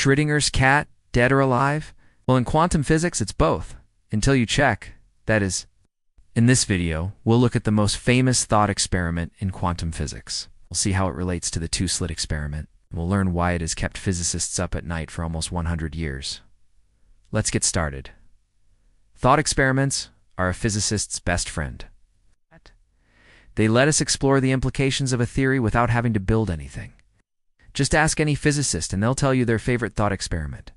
Schrödinger's cat dead or alive? Well, in quantum physics, it's both. Until you check, that is. In this video, we'll look at the most famous thought experiment in quantum physics. We'll see how it relates to the two-slit experiment. We'll learn why it has kept physicists up at night for almost 100 years. Let's get started. Thought experiments are a physicist's best friend. They let us explore the implications of a theory without having to build anything. Just ask any physicist and they'll tell you their favorite thought experiment.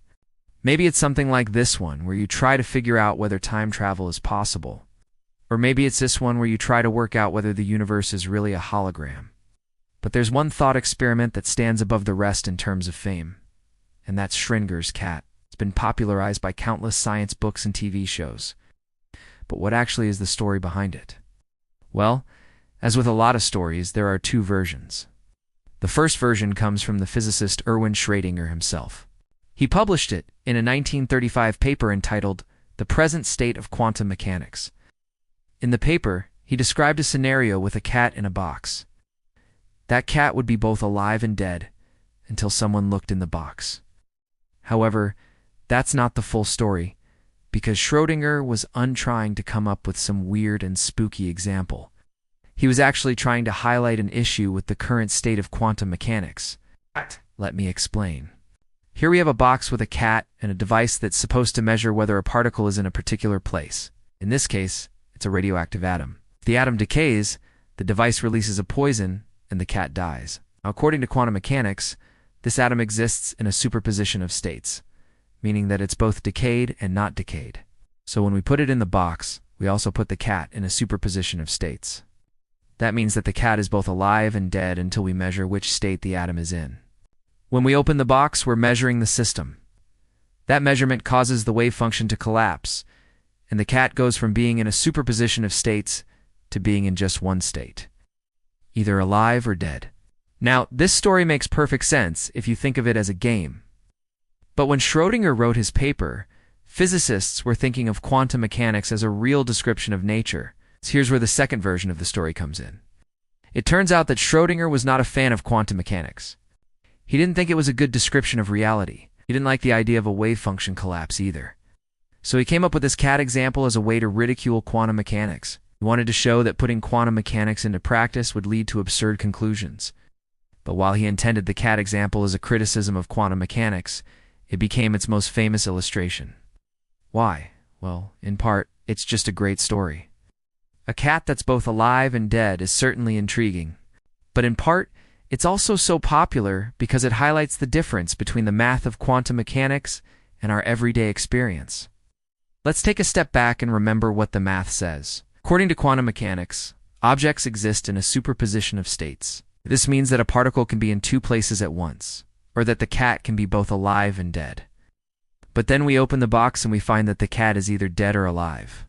Maybe it's something like this one, where you try to figure out whether time travel is possible. Or maybe it's this one where you try to work out whether the universe is really a hologram. But there's one thought experiment that stands above the rest in terms of fame, and that's Schrödinger's cat. It's been popularized by countless science books and TV shows. But what actually is the story behind it? Well, as with a lot of stories, there are two versions. The first version comes from the physicist Erwin Schrödinger himself. He published it in a 1935 paper entitled The Present State of Quantum Mechanics. In the paper, he described a scenario with a cat in a box. That cat would be both alive and dead until someone looked in the box. However, that's not the full story, because Schrödinger was trying to come up with some weird and spooky example. He was actually trying to highlight an issue with the current state of quantum mechanics. Let me explain. Here we have a box with a cat and a device that's supposed to measure whether a particle is in a particular place. In this case, it's a radioactive atom. If the atom decays, the device releases a poison and the cat dies. Now, according to quantum mechanics, this atom exists in a superposition of states, meaning that it's both decayed and not decayed. So when we put it in the box, we also put the cat in a superposition of states. That means that the cat is both alive and dead until we measure which state the atom is in. When we open the box, we're measuring the system. That measurement causes the wave function to collapse, and the cat goes from being in a superposition of states to being in just one state, either alive or dead. Now, this story makes perfect sense if you think of it as a game. But when Schrödinger wrote his paper, physicists were thinking of quantum mechanics as a real description of nature. So here's where the second version of the story comes in. It turns out that Schrödinger was not a fan of quantum mechanics. He didn't think it was a good description of reality. He didn't like the idea of a wave function collapse either. So he came up with this cat example as a way to ridicule quantum mechanics. He wanted to show that putting quantum mechanics into practice would lead to absurd conclusions. But while he intended the cat example as a criticism of quantum mechanics, it became its most famous illustration. Why? Well, in part, it's just a great story. A cat that's both alive and dead is certainly intriguing, but in part, it's also so popular because it highlights the difference between the math of quantum mechanics and our everyday experience. Let's take a step back and remember what the math says. According to quantum mechanics, objects exist in a superposition of states. This means that a particle can be in two places at once, or that the cat can be both alive and dead. But then we open the box and we find that the cat is either dead or alive.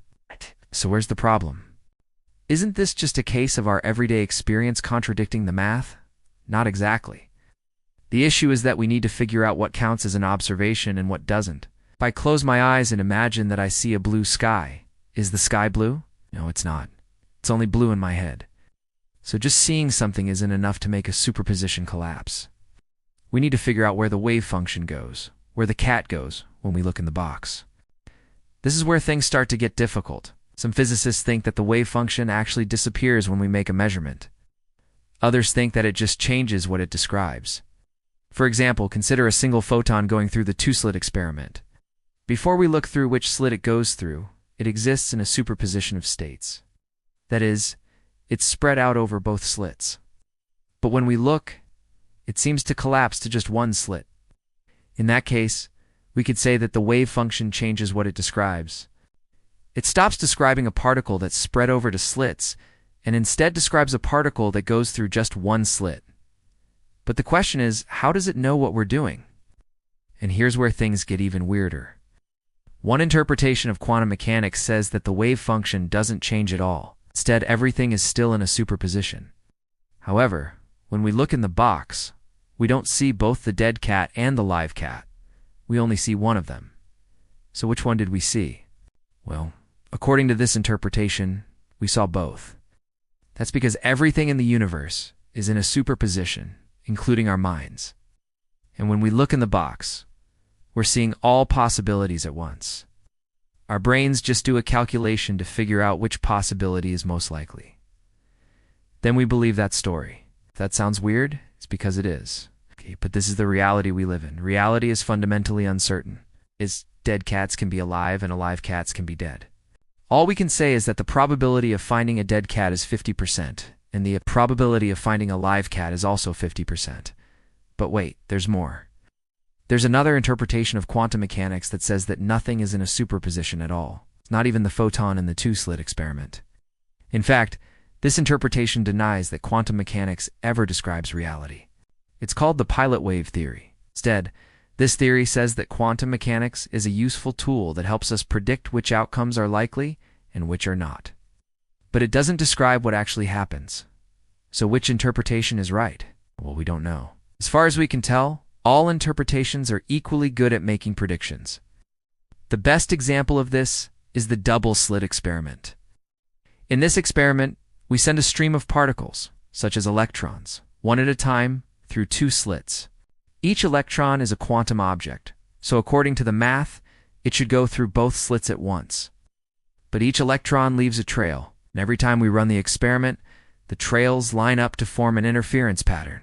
So where's the problem? Isn't this just a case of our everyday experience contradicting the math? Not exactly. The issue is that we need to figure out what counts as an observation and what doesn't. If I close my eyes and imagine that I see a blue sky, is the sky blue? No, it's not. It's only blue in my head. So just seeing something isn't enough to make a superposition collapse. We need to figure out where the wave function goes, where the cat goes when we look in the box. This is where things start to get difficult. Some physicists think that the wave function actually disappears when we make a measurement. Others think that it just changes what it describes. For example, consider a single photon going through the two-slit experiment. Before we look through which slit it goes through, it exists in a superposition of states. That is, it's spread out over both slits. But when we look, it seems to collapse to just one slit. In that case, we could say that the wave function changes what it describes. It stops describing a particle that's spread over to slits, and instead describes a particle that goes through just one slit. But the question is, how does it know what we're doing? And here's where things get even weirder. One interpretation of quantum mechanics says that the wave function doesn't change at all. Instead, everything is still in a superposition. However, when we look in the box, we don't see both the dead cat and the live cat. We only see one of them. So which one did we see? Well, according to this interpretation, we saw both. That's because everything in the universe is in a superposition, including our minds. And when we look in the box, We're seeing all possibilities at once. Our brains just do a calculation to figure out which possibility is most likely. Then we believe that story. If that sounds weird, it's because it is. Okay, but this is the reality we live in. Reality is fundamentally uncertain. Dead cats can be alive and alive cats can be dead. All we can say is that the probability of finding a dead cat is 50%, and the probability of finding a live cat is also 50%. But wait, there's more. There's another interpretation of quantum mechanics that says that nothing is in a superposition at all, not even the photon in the two-slit experiment. In fact, this interpretation denies that quantum mechanics ever describes reality. It's called the pilot wave theory. Instead, this theory says that quantum mechanics is a useful tool that helps us predict which outcomes are likely and which are not. But it doesn't describe what actually happens. So which interpretation is right? Well, we don't know. As far as we can tell, all interpretations are equally good at making predictions. The best example of this is the double-slit experiment. In this experiment, we send a stream of particles, such as electrons, one at a time through two slits. Each electron is a quantum object, so according to the math, it should go through both slits at once. But each electron leaves a trail, and every time we run the experiment, the trails line up to form an interference pattern,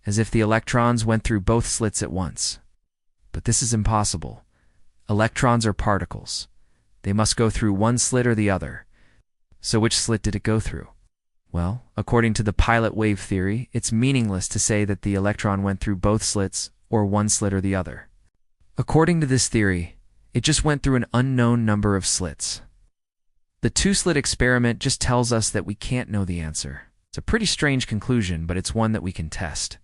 as if the electrons went through both slits at once. But this is impossible. Electrons are particles. They must go through one slit or the other. So which slit did it go through? Well, according to the pilot wave theory, it's meaningless to say that the electron went through both slits or one slit or the other. According to this theory, it just went through an unknown number of slits. The two-slit experiment just tells us that we can't know the answer. It's a pretty strange conclusion, but it's one that we can test.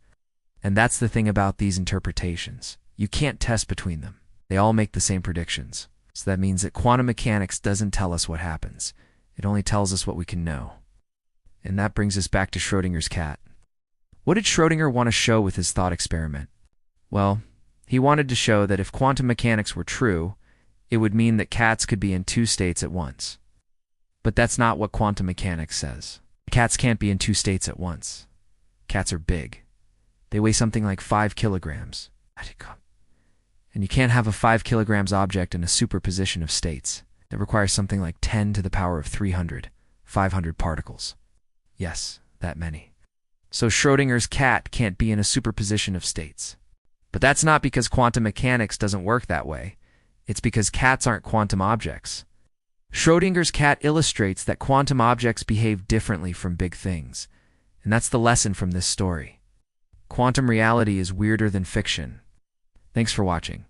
And that's the thing about these interpretations. You can't test between them. They all make the same predictions. So that means that quantum mechanics doesn't tell us what happens. It only tells us what we can know. And that brings us back to Schrödinger's cat. What did Schrödinger want to show with his thought experiment? Well, he wanted to show that if quantum mechanics were true, it would mean that cats could be in two states at once. But that's not what quantum mechanics says. Cats can't be in two states at once. Cats are big. They weigh something like 5 kilograms. And you can't have a 5 kilograms object in a superposition of states. That requires something like 10 to the power of 300, 500 particles. Yes, that many. So Schrödinger's cat can't be in a superposition of states. But that's not because quantum mechanics doesn't work that way. It's because cats aren't quantum objects. Schrödinger's cat illustrates that quantum objects behave differently from big things. And that's the lesson from this story. Quantum reality is weirder than fiction. Thanks for watching.